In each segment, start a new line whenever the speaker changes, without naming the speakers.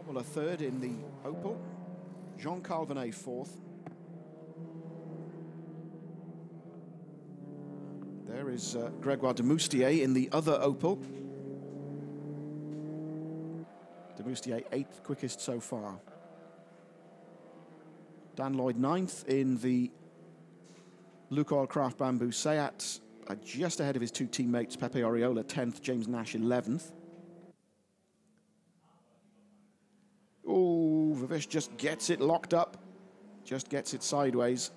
Hommler third in the Opel. Jean Calvinet fourth. There is Grégoire Demoustier in the other Opel. Demoustier eighth, quickest so far. Dan Lloyd ninth in the Lukoil Craft Bamboo Seat, just ahead of his two teammates, Pepe Oriola 10th, James Nash 11th. Oh, Vivish just gets it locked up, just gets it sideways.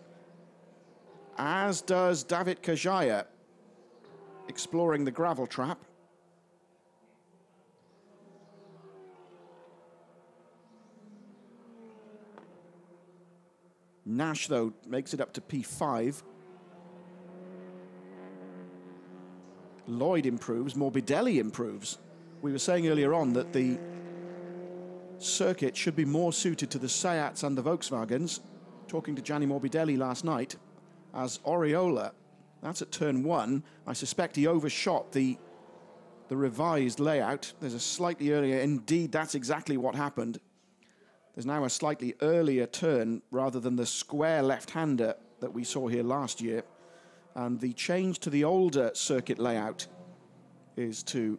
As does David Kajaya, exploring the gravel trap. Nash, though, makes it up to P5. Lloyd improves, Morbidelli improves. We were saying earlier on that the circuit should be more suited to the Seats and the Volkswagens. Talking to Gianni Morbidelli last night, as Oriola, that's at turn 1. I suspect he overshot the revised layout. There's a slightly earlier, indeed, that's exactly what happened. There's now a slightly earlier turn rather than the square left-hander that we saw here last year. And the change to the older circuit layout is to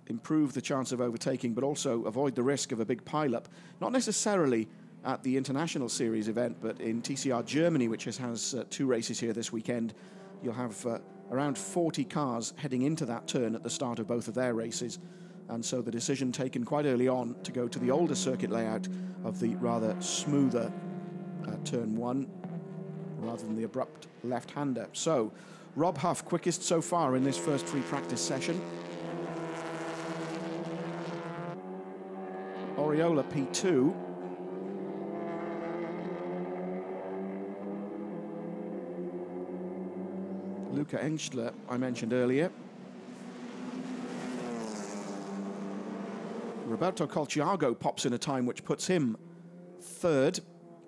improve the chance of overtaking, but also avoid the risk of a big pile-up. Not necessarily at the International Series event, but in TCR Germany, which has 2 races here this weekend, you'll have around 40 cars heading into that turn at the start of both of their races. And so the decision taken quite early on to go to the older circuit layout of the rather smoother turn 1 rather than the abrupt left-hander. So, Rob Huff, quickest so far in this first free practice session. Oriola P2. Luca Engstler, I mentioned earlier. Roberto Colciago pops in a time which puts him third,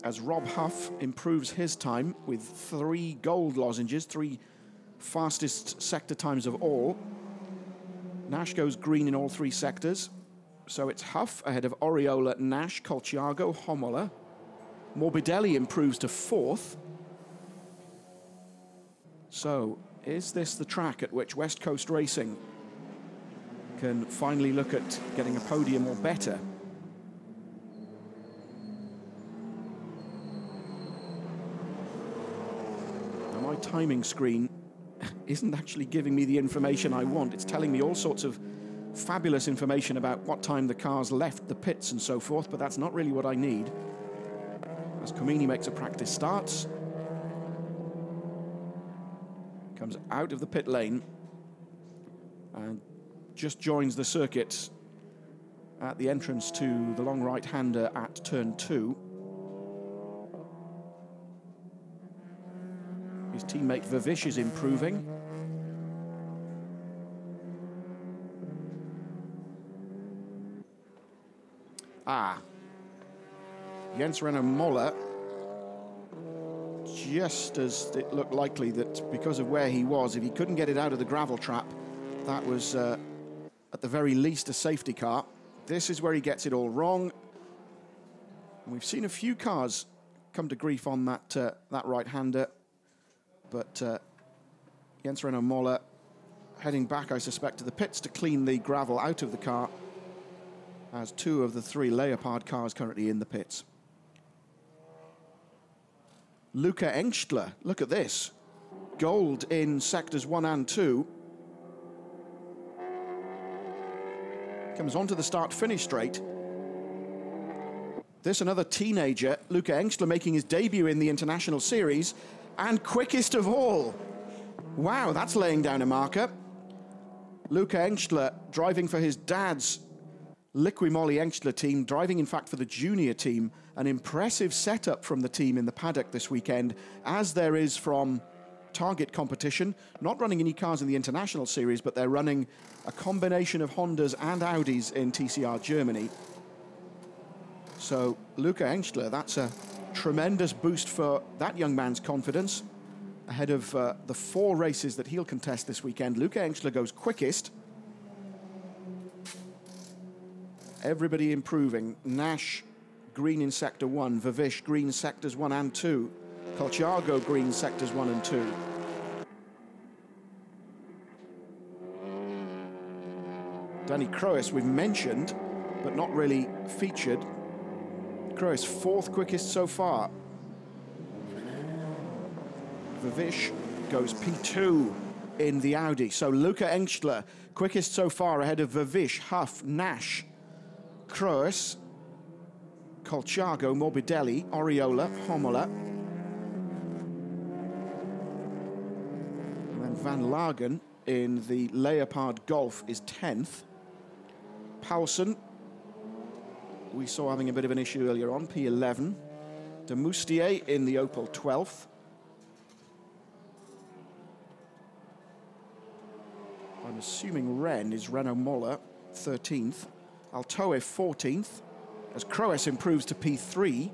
as Rob Huff improves his time with 3 gold lozenges, 3 fastest sector times of all. Nash goes green in all 3 sectors. So it's Huff ahead of Oriola, Nash, Colciago, Hommler. Morbidelli improves to 4th. So, is this the track at which West Coast Racing can finally look at getting a podium or better? Now, my timing screen isn't actually giving me the information I want. It's telling me all sorts of fabulous information about what time the cars left the pits and so forth, but that's not really what I need. As Comini makes a practice start, comes out of the pit lane and just joins the circuit at the entrance to the long right-hander at turn 2. His teammate Vivish is improving. Jens Renaud Moller, just as it looked likely that because of where he was, if he couldn't get it out of the gravel trap, that was at the very least a safety car. This is where he gets it all wrong. And we've seen a few cars come to grief on that right-hander, but Jens Renaud Moller heading back, I suspect, to the pits to clean the gravel out of the car, as 2 of the 3 Leopard cars currently in the pits. Luca Engstler, look at this. Gold in sectors 1 and 2. Comes onto the start-finish straight. This another teenager, Luca Engstler, making his debut in the International Series, and quickest of all. Wow, that's laying down a marker. Luca Engstler driving for his dad's Liqui-Moly Engstler team, driving in fact for the junior team. An impressive setup from the team in the paddock this weekend, as there is from Target competition. Not running any cars in the International Series, but they're running a combination of Hondas and Audis in TCR Germany. So Luca Engstler, that's a tremendous boost for that young man's confidence. Ahead of the 4 races that he'll contest this weekend, Luca Engstler goes quickest. Everybody improving. Nash, green in sector 1. Vervish, green sectors 1 and 2. Colchiago, green sectors 1 and 2. Danny Croes, we've mentioned, but not really featured. Croes, 4th quickest so far. Vervish goes P2 in the Audi. So Luca Engstler, quickest so far, ahead of Vervish, Huff, Nash, Croes, Colchiago, Morbidelli, Oriola, Homola. And then Van Lagen in the Leopard Golf is 10th. Paulsen, we saw having a bit of an issue earlier on, P11. De Moustier in the Opel 12th. I'm assuming Ren is Renault Moller 13th. Altoe 14th. As Croes improves to P3.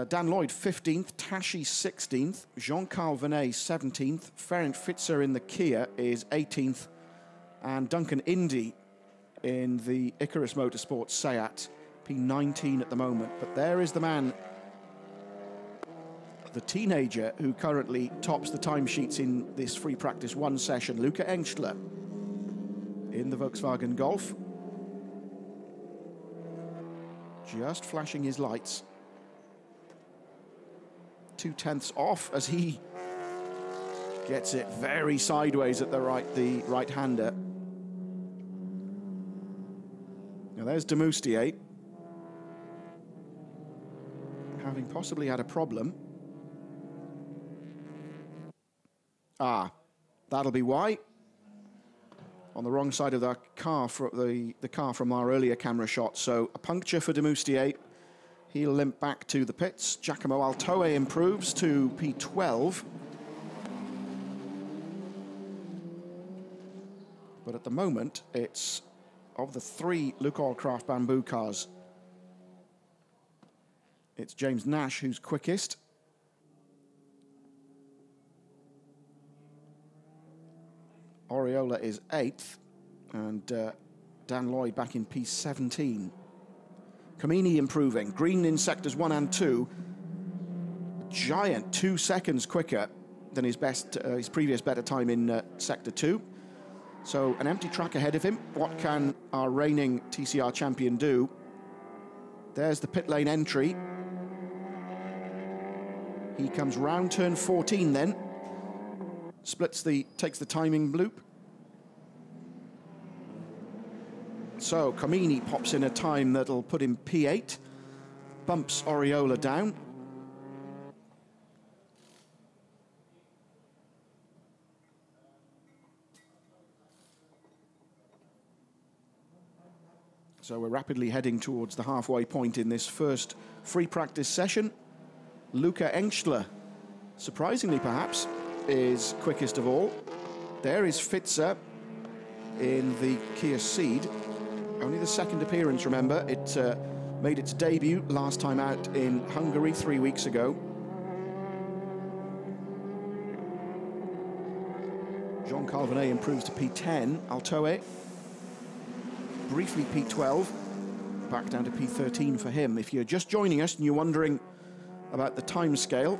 Dan Lloyd 15th. Tashi 16th. Jean-Carl Venet 17th. Ferenc Fitzer in the Kia is 18th. And Duncan Indy in the Icarus Motorsports Seat, P19 at the moment. But there is the man, the teenager who currently tops the timesheets in this free practice 1 session, Luca Engstler in the Volkswagen Golf. Just flashing his lights. 2/10 off as he gets it very sideways at the right-hander. Now there's de Moustier, having possibly had a problem. That'll be why. On the wrong side of the car, the car from our earlier camera shot. So a puncture for de Moustier. He'll limp back to the pits. Giacomo Altoe improves to P12. But at the moment, it's of the 3 Lukoil Craft Bamboo cars, it's James Nash who's quickest. Oriola is 8th, and Dan Lloyd back in P17. Comini improving, green in sectors 1 and 2. A giant 2 seconds quicker than his previous better time in sector 2. So an empty track ahead of him. What can our reigning TCR champion do? There's the pit lane entry. He comes round turn 14 then. Takes the timing loop. So Comini pops in a time that'll put him P8. Bumps Oriola down. So we're rapidly heading towards the halfway point in this first free practice session. Luca Engstler, surprisingly perhaps, is quickest of all. There is Fitzer in the Kia Ceed. Only the 2nd appearance, remember. It made its debut last time out in Hungary 3 weeks ago. Jean-Carl Venet improves to P10. Altoe briefly P12, back down to P13 for him. If you're just joining us and you're wondering about the time scale,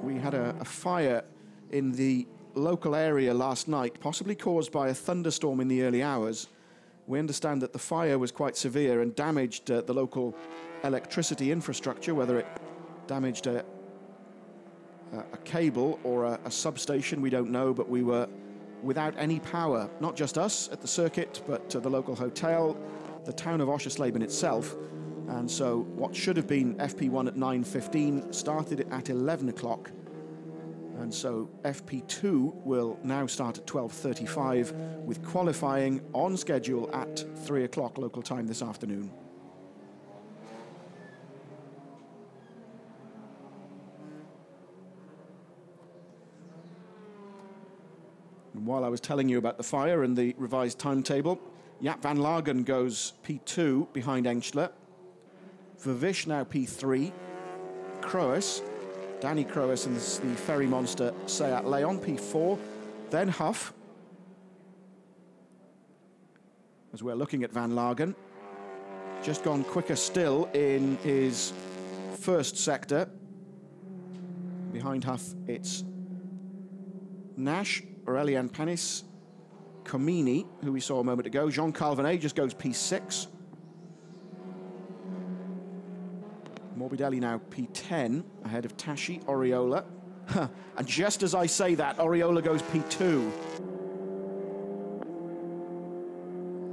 we had a fire in the local area last night, possibly caused by a thunderstorm in the early hours. We understand that the fire was quite severe and damaged the local electricity infrastructure, whether it damaged a cable or a substation, we don't know, but we were without any power, not just us at the circuit, but the local hotel, the town of Oschersleben itself. And so what should have been FP1 at 9:15 started at 11 o'clock. And so FP2 will now start at 12:35 with qualifying on schedule at 3 o'clock local time this afternoon. And while I was telling you about the fire and the revised timetable, Jaap van Lagen goes P2 behind Engstler. Vervish now P3. Croes, Danny Croes and the Ferry Monster Seat Leon P4. Then Huff. as we're looking at Van Lagen. Just gone quicker still in his first sector. Behind Huff, it's Nash, Aurelian Panis, Comini, who we saw a moment ago. Jean Calvinet just goes P6. Morbidelli now P10, ahead of Tashi, Oriola. And just as I say that, Oriola goes P2.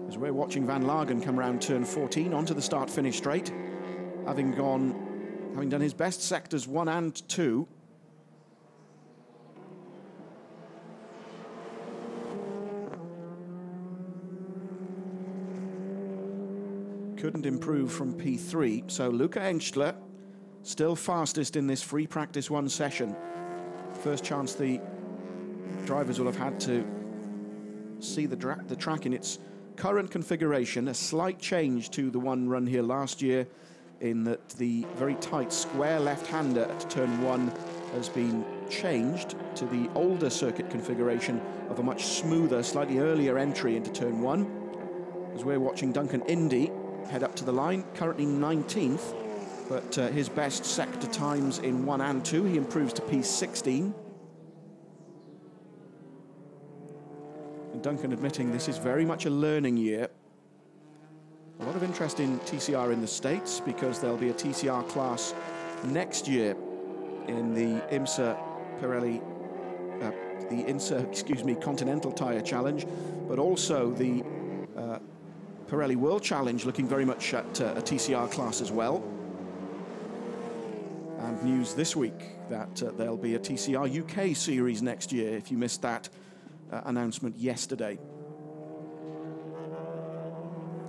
As we're watching Van Lagen come around turn 14 onto the start-finish straight, having done his best sectors 1 and 2. Couldn't improve from P3, so Luca Engstler still fastest in this free practice 1 session. First chance the drivers will have had to see the track in its current configuration, a slight change to the one run here last year in that the very tight square left-hander at turn 1 has been changed to the older circuit configuration of a much smoother, slightly earlier entry into turn 1. As we're watching Duncan Indy head up to the line, currently 19th, but his best sector times in 1 and 2, he improves to P16. And Duncan admitting this is very much a learning year. A lot of interest in TCR in the States because there'll be a TCR class next year in the IMSA Pirelli, Continental Tire Challenge, but also the Pirelli World Challenge looking very much at a TCR class as well. And news this week that there'll be a TCR UK series next year, if you missed that announcement yesterday.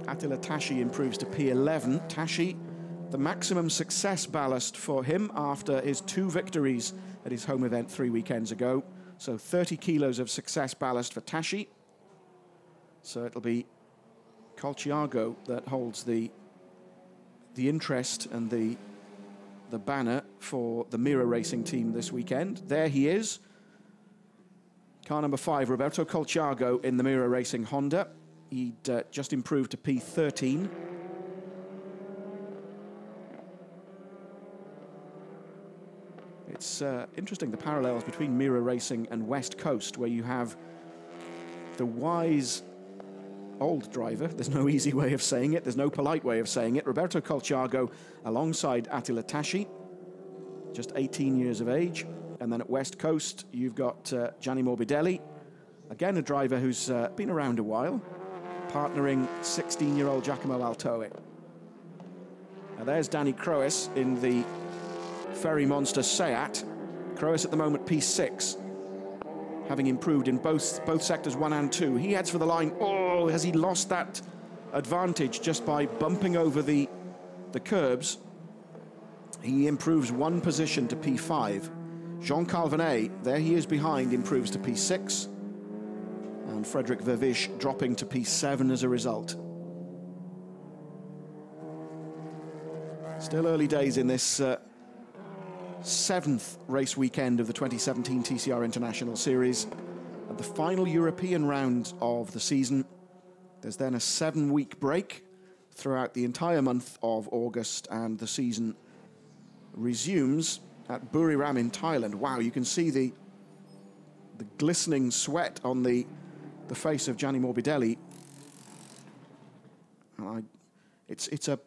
Attila Tashi improves to P11. Tashi, the maximum success ballast for him after his 2 victories at his home event 3 weekends ago. So 30 kilos of success ballast for Tashi. So it'll be Colciago that holds the interest and the banner for the Mira Racing team this weekend. There he is. Car number 5, Roberto Colciago in the Mira Racing Honda. He'd just improved to P13. It's interesting, the parallels between Mira Racing and West Coast, where you have the wise old driver, there's no easy way of saying it, there's no polite way of saying it, Roberto Colciago alongside Attila Tashi, just 18 years of age. And then at West Coast, you've got Gianni Morbidelli, again a driver who's been around a while, partnering 16-year-old Giacomo Altoe. Now there's Danny Croes in the Ferry Monster Seat. Croes at the moment P6, having improved in both sectors 1 and 2. He heads for the line. Oh, has he lost that advantage just by bumping over the curbs? He improves 1 position to P5. Jean Calvinet, there he is behind, improves to P6. And Frederick Vervisch dropping to P7 as a result. Still early days in this 7th race weekend of the 2017 TCR International Series. At the final European round of the season, there's then a 7-week break throughout the entire month of August, and the season resumes at Buriram in Thailand. Wow, you can see the glistening sweat on the face of Gianni Morbidelli. It's a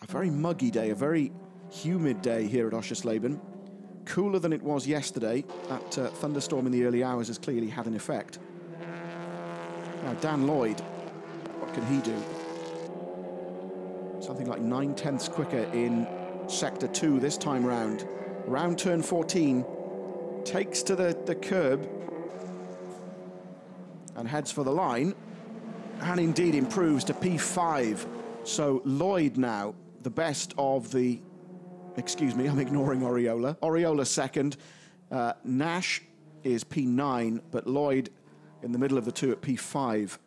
very muggy day, a very humid day here at Oschersleben. Cooler than it was yesterday. That thunderstorm in the early hours has clearly had an effect. Now Dan Lloyd, what can he do? Something like 9/10ths quicker in sector 2 this time round. Around turn 14, takes to the curb and heads for the line, and indeed improves to P5. So Lloyd now the best of the, excuse me, I'm ignoring Oriola. Oriola second, Nash is P9, but Lloyd in the middle of the two at P5.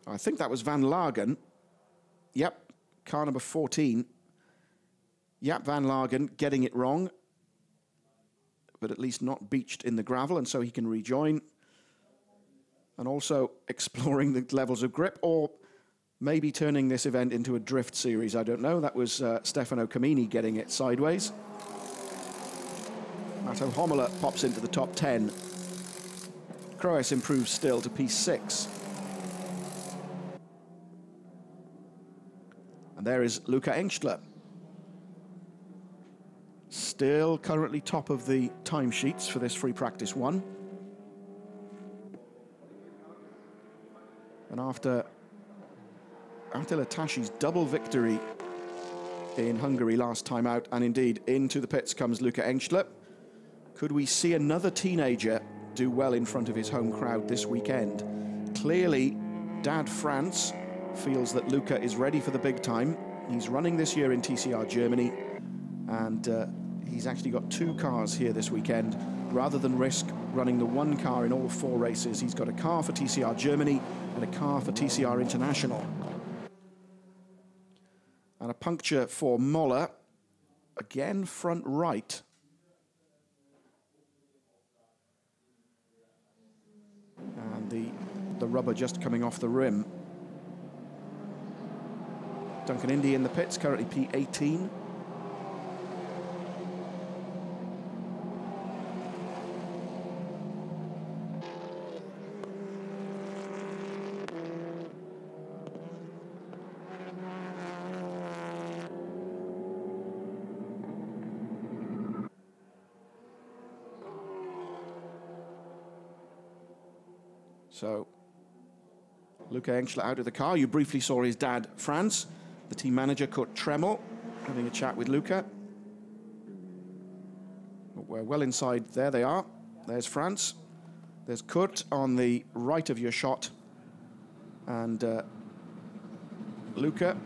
I think that was Van Lagen. Yep, car number 14. Yep, Van Lagen getting it wrong. but at least not beached in the gravel, and so he can rejoin. And also exploring the levels of grip, or maybe turning this event into a drift series. I don't know. That was Stefano Camini getting it sideways. Mato Homola pops into the top 10. Kroes improves still to P6. And there is Luca Engstler. Still currently top of the timesheets for this free practice 1. And after Attila Tashi's double victory in Hungary last time out, and indeed into the pits comes Luca Engstler. Could we see another teenager do well in front of his home crowd this weekend? Clearly, Dad France feels that Luca is ready for the big time. He's running this year in TCR Germany, and he's actually got 2 cars here this weekend. Rather than risk running the 1 car in all 4 races, he's got a car for TCR Germany and a car for TCR International. And a puncture for Moller, again front right. And the rubber just coming off the rim. Duncan Indy in the pits, currently P18. So, Luca Engstler out of the car. You briefly saw his dad, Franz, the team manager, Kurt Tremmel, having a chat with Luca. We're well inside. There they are. There's Franz. There's Kurt on the right of your shot. And Luca,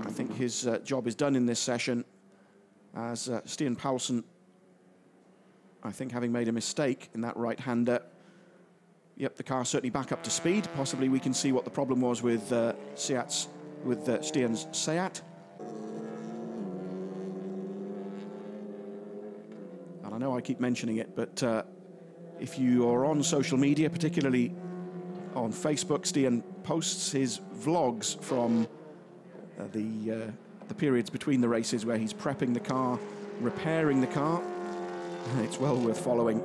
I think his job is done in this session, as Stian Paulsen, I think, having made a mistake in that right-hander. Yep, the car's certainly back up to speed. Possibly we can see what the problem was with Stian's Seat. And I know I keep mentioning it, but if you are on social media, particularly on Facebook, Stian posts his vlogs from the periods between the races where he's prepping the car, repairing the car. It's well worth following.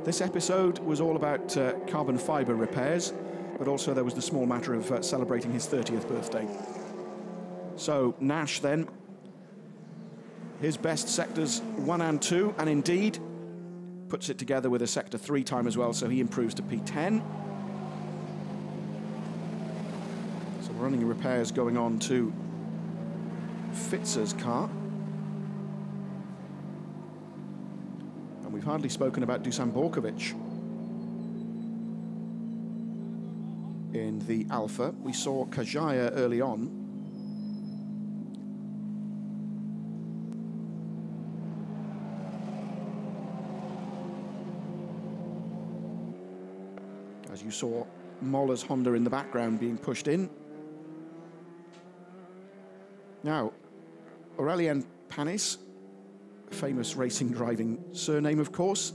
This episode was all about carbon fiber repairs, but also there was the small matter of celebrating his 30th birthday. So Nash then, his best sectors 1 and 2, and indeed puts it together with a sector 3 time as well, so he improves to P10. So running repairs going on to Fitzer's car. We've hardly spoken about Dusan Borkovic in the Alpha. We saw Kajaya early on. As you saw Moller's Honda in the background being pushed in. Now, Aurelien Panis, famous racing driving surname, of course.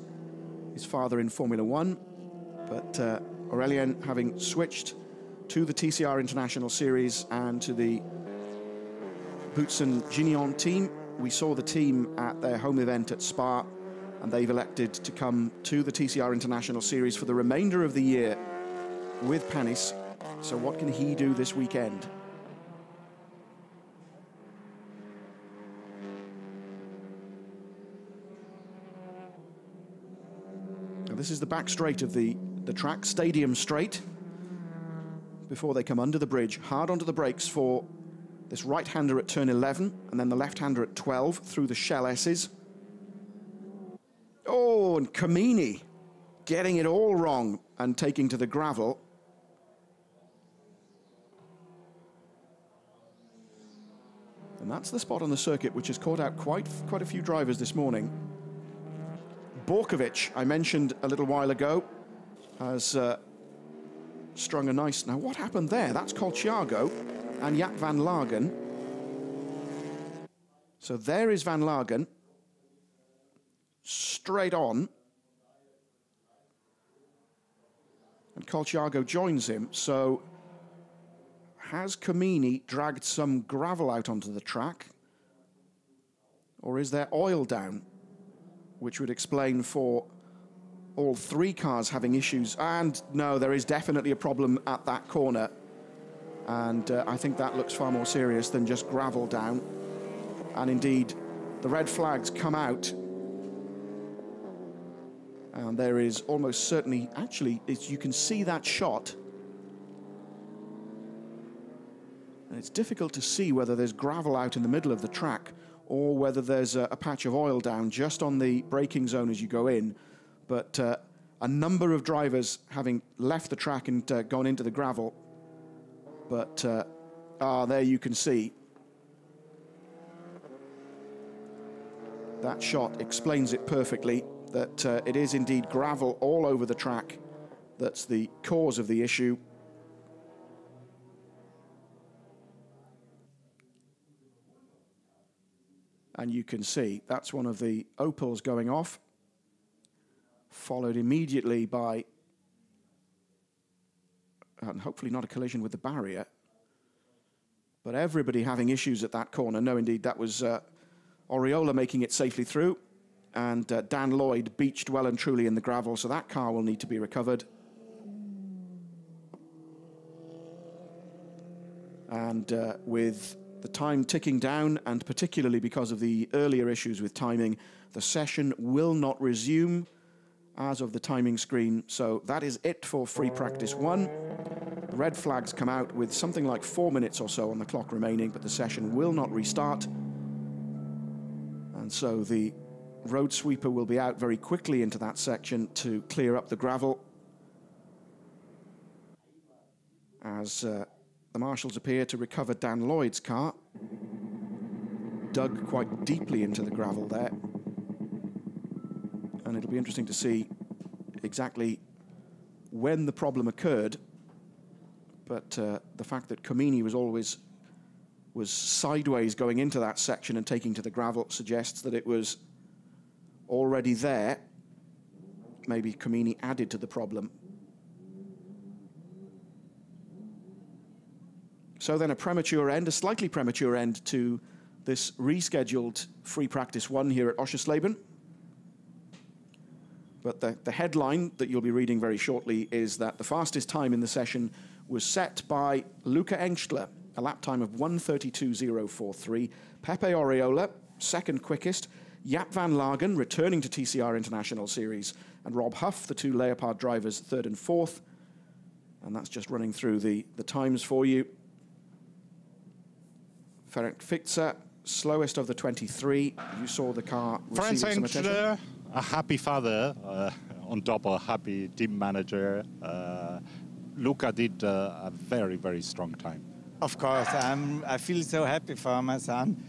His father in Formula 1, but Aurelien having switched to the TCR International Series and to the Boutsen-Gignon team. We saw the team at their home event at Spa, and they've elected to come to the TCR International Series for the remainder of the year with Panis. So what can he do this weekend? This is the back straight of the track, Stadium Straight, before they come under the bridge. Hard onto the brakes for this right-hander at turn 11, and then the left-hander at 12 through the Shell S's. Oh, and Camini getting it all wrong and taking to the gravel. And that's the spot on the circuit which has caught out quite a few drivers this morning. Borkovic, I mentioned a little while ago, has strung a nice... Now, what happened there? That's Colchiago and Jaap van Lagen. So there is Van Lagen, straight on. And Colciago joins him. So has Comini dragged some gravel out onto the track? Or is there oil down? Which would explain for all three cars having issues. And no, there is definitely a problem at that corner. And I think that looks far more serious than just gravel down. And indeed, the red flags come out. And there is almost certainly, actually, you can see that shot. And it's difficult to see whether there's gravel out in the middle of the track or whether there's a patch of oil down just on the braking zone as you go in. But a number of drivers having left the track and gone into the gravel. But there you can see. That shot explains it perfectly, that it is indeed gravel all over the track that's the cause of the issue. And you can see that's one of the Opels going off, followed immediately by, and hopefully not a collision with the barrier, but everybody having issues at that corner. No, indeed, that was Oriola making it safely through, and Dan Lloyd beached well and truly in the gravel, so that car will need to be recovered. And with the time ticking down, and particularly because of the earlier issues with timing, the session will not resume as of the timing screen. So that is it for free practice 1. The red flags come out with something like 4 minutes or so on the clock remaining, but the session will not restart. And so the road sweeper will be out very quickly into that section to clear up the gravel as the marshals appear to recover Dan Lloyd's car. Dug quite deeply into the gravel there. And it'll be interesting to see exactly when the problem occurred. But the fact that Comini was sideways going into that section and taking to the gravel suggests that it was already there. Maybe Comini added to the problem. So then a premature end, a slightly premature end to this rescheduled free practice 1 here at Oschersleben. But the headline that you'll be reading very shortly is that the fastest time in the session was set by Luca Engstler, a lap time of 1:32.043. Pepe Oriola, second quickest. Jaap van Lagen, returning to TCR International Series. And Rob Huff, the two Leopard drivers, third and fourth. And that's just running through the times for you. Ferenc Fichtzer, slowest of the 23. You saw the car receiving some attention.
A happy father, on top of a happy team manager. Luca did a very, very strong time.
Of course, I feel so happy for my son.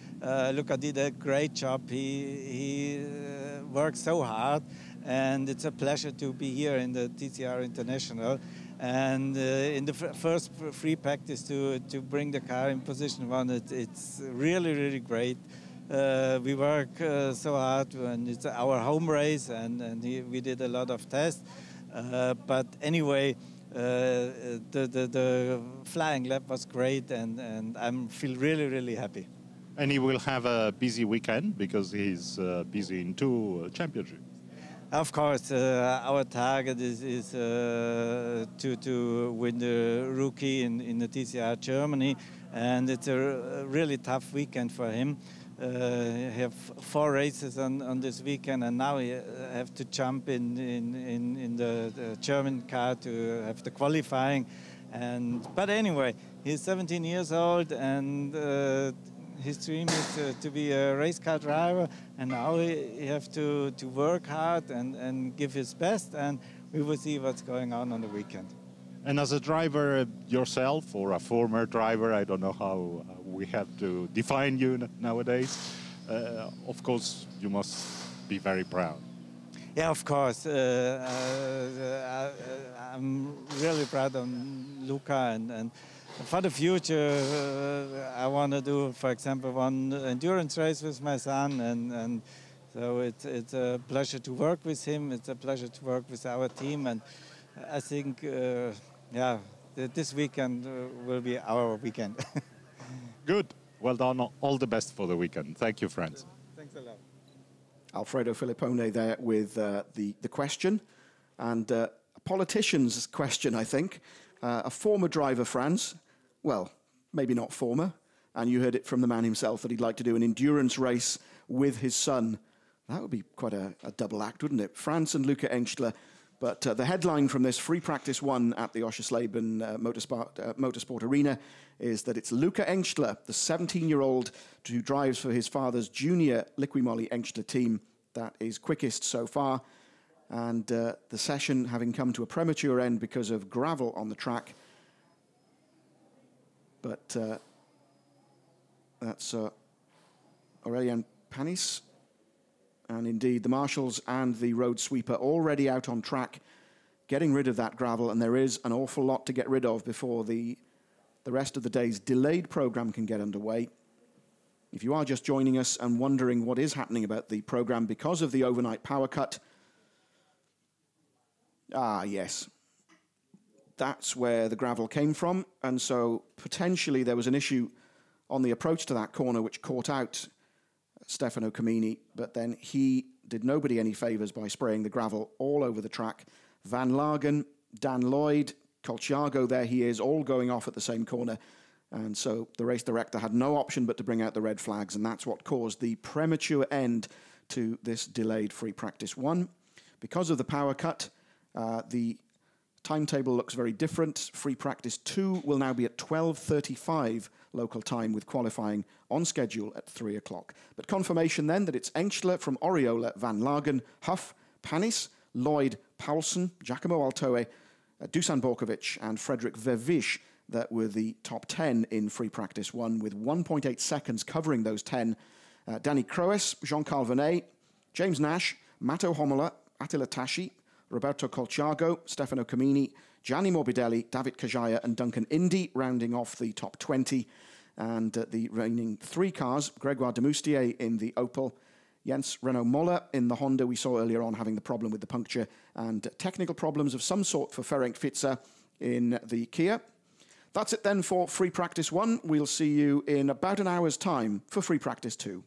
Luca did a great job. He worked so hard, and it's a pleasure to be here in the TCR International. And in the first free practice to bring the car in position 1, it's really, really great. We work so hard, and it's our home race, and we did a lot of tests. But anyway, the flying lap was great, and I feel really, really happy.
And he will have a busy weekend because he's busy in 2 championships.
Of course, our target is to win the rookie in the TCR Germany, and it's a really tough weekend for him. He have 4 races on this weekend, and now he have to jump in the German car to have the qualifying. But anyway, he's 17 years old, and his dream is to be a race car driver, and now he have to work hard and give his best, and we will see what's going on the weekend.
And as a driver yourself, or a former driver, I don't know how we have to define you nowadays, of course you must be very proud.
Yeah, of course. I'm really proud of Luca, and for the future, I want to do, for example, one endurance race with my son, and So it's a pleasure to work with him. It's a pleasure to work with our team, and I think, this weekend will be our weekend.
Good. Well done. All the best for the weekend. Thank you, friends.
Thanks a lot.
Alfredo Filippone there with the question, and a politician's question, I think. A former driver, Franz. Well, maybe not former. And you heard it from the man himself that he'd like to do an endurance race with his son. That would be quite a double act, wouldn't it? Franz and Luca Engstler. But the headline from this Free Practice 1 at the Oschersleben Motorsport Arena is that it's Luca Engstler, the 17-year-old who drives for his father's junior Liqui-Moly Engstler team, that is quickest so far. And the session having come to a premature end because of gravel on the track. But that's Aurélien Panis. And indeed, the marshals and the road sweeper already out on track, getting rid of that gravel. And there is an awful lot to get rid of before the rest of the day's delayed program can get underway. If you are just joining us and wondering what is happening about the program because of the overnight power cut, yes, that's where the gravel came from. And so potentially there was an issue on the approach to that corner which caught out Stefano Camini, but then he did nobody any favours by spraying the gravel all over the track. Van Lagen, Dan Lloyd, Colciago, there he is, all going off at the same corner. And so the race director had no option but to bring out the red flags, and that's what caused the premature end to this delayed Free Practice 1. Because of the power cut, the timetable looks very different. Free Practice 2 will now be at 12:35 local time, with qualifying on schedule at 3 o'clock. But confirmation then that it's Engstler from Oriola, Van Lagen, Huff, Panis, Lloyd, Paulsen, Giacomo Altoe, Dusan Borkovic and Frederick Vervisch that were the top 10 in Free Practice 1, with 1.8 seconds covering those 10. Danny Croes, Jean-Carl Venet, James Nash, Matteo Homola, Attila Tasci, Roberto Colciago, Stefano Camini, Gianni Morbidelli, David Kajaya and Duncan Indy rounding off the top 20. And the remaining 3 cars, Gregoire Demoustier in the Opel, Jens Renault Moller in the Honda we saw earlier on having the problem with the puncture, and technical problems of some sort for Ferenc Fitzer in the Kia. That's it then for Free Practice 1. We'll see you in about an hour's time for Free Practice 2.